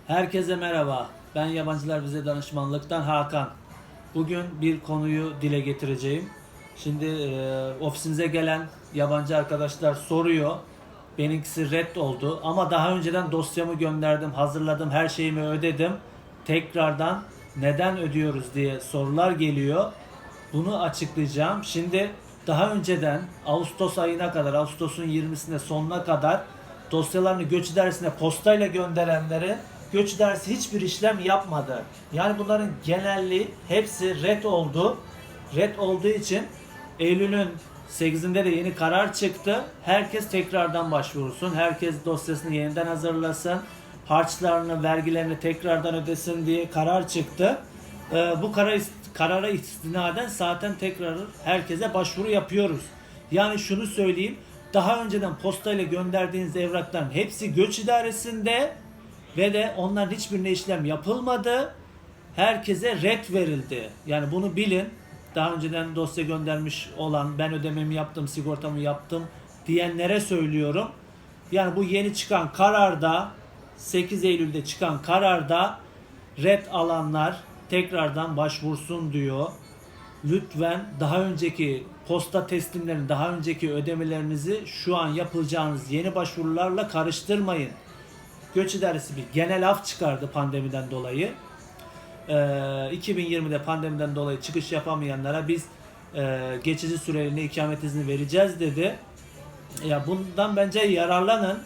Herkese merhaba. Ben Yabancılar Vize Danışmanlık'tan Hakan. Bugün bir konuyu dile getireceğim. Şimdi ofisimize gelen yabancı arkadaşlar soruyor. Benimkisi red oldu ama daha önceden dosyamı gönderdim, hazırladım, her şeyimi ödedim. Tekrardan neden ödüyoruz diye sorular geliyor. Bunu açıklayacağım. Şimdi daha önceden Ağustos ayına kadar, Ağustos'un 20'sine sonuna kadar dosyalarını göç idaresine postayla gönderenleri göç idaresi hiçbir işlem yapmadı. Yani bunların genelliği hepsi red oldu. Red olduğu için Eylül'ün 8'inde de yeni karar çıktı. Herkes tekrardan başvursun. Herkes dosyasını yeniden hazırlasın. Harçlarını, vergilerini tekrardan ödesin diye karar çıktı. Bu karara istinaden zaten tekrar herkese başvuru yapıyoruz. Yani şunu söyleyeyim. Daha önceden postayla gönderdiğiniz evrakların hepsi göç idaresinde ve de onların hiçbirine işlem yapılmadı. Herkese red verildi. Yani bunu bilin. Daha önceden dosya göndermiş olan, ben ödememi yaptım, sigortamı yaptım diyenlere söylüyorum. Yani bu yeni çıkan kararda, 8 Eylül'de çıkan kararda red alanlar tekrardan başvursun diyor. Lütfen daha önceki posta teslimlerini, daha önceki ödemelerinizi şu an yapacağınız yeni başvurularla karıştırmayın. Göç İdaresi bir genel af çıkardı pandemiden dolayı. 2020'de pandemiden dolayı çıkış yapamayanlara biz geçici süreliğine ikamet izni vereceğiz dedi. Ya bundan bence yararlanın.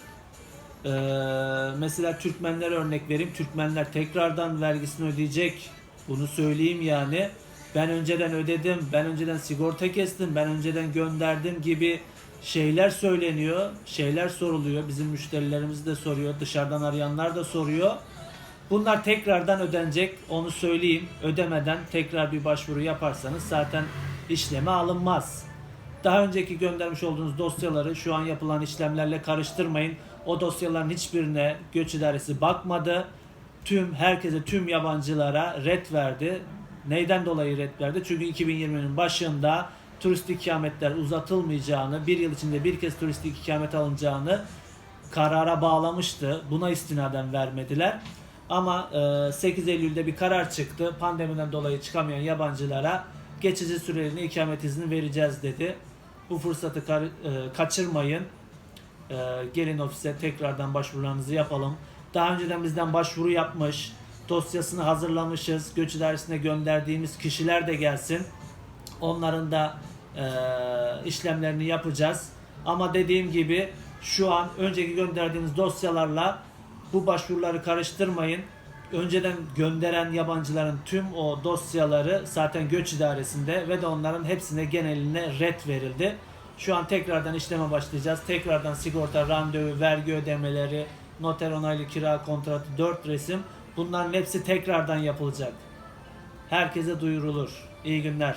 Mesela Türkmenler örnek vereyim. Türkmenler tekrardan vergisini ödeyecek. Bunu söyleyeyim yani. Ben önceden ödedim, ben önceden sigorta kestim, ben önceden gönderdim gibi şeyler söyleniyor, şeyler soruluyor. Bizim müşterilerimiz de soruyor, dışarıdan arayanlar da soruyor. Bunlar tekrardan ödenecek, onu söyleyeyim. Ödemeden tekrar bir başvuru yaparsanız zaten işleme alınmaz. Daha önceki göndermiş olduğunuz dosyaları şu an yapılan işlemlerle karıştırmayın. O dosyaların hiçbirine göç idaresi bakmadı. Herkese, tüm yabancılara red verdi. Neyden dolayı red verdi? Çünkü 2020'nin başında turistik ikametler uzatılmayacağını, bir yıl içinde bir kez turistik ikamet alınacağını karara bağlamıştı. Buna istinaden vermediler. Ama 8 Eylül'de bir karar çıktı. Pandemiden dolayı çıkamayan yabancılara geçici süreliğine ikamet izni vereceğiz dedi. Bu fırsatı kaçırmayın. Gelin ofise tekrardan başvurularınızı yapalım. Daha önceden bizden başvuru yapmış, dosyasını hazırlamışız, göç idaresine gönderdiğimiz kişiler de gelsin. Onların da işlemlerini yapacağız. Ama dediğim gibi şu an önceki gönderdiğimiz dosyalarla bu başvuruları karıştırmayın. Önceden gönderen yabancıların tüm o dosyaları zaten göç idaresinde ve de onların hepsine geneline red verildi. Şu an tekrardan işleme başlayacağız. Tekrardan sigorta, randevu, vergi ödemeleri, noter onaylı kira kontratı, 4 resim, bunların hepsi tekrardan yapılacak. Herkese duyurulur. İyi günler.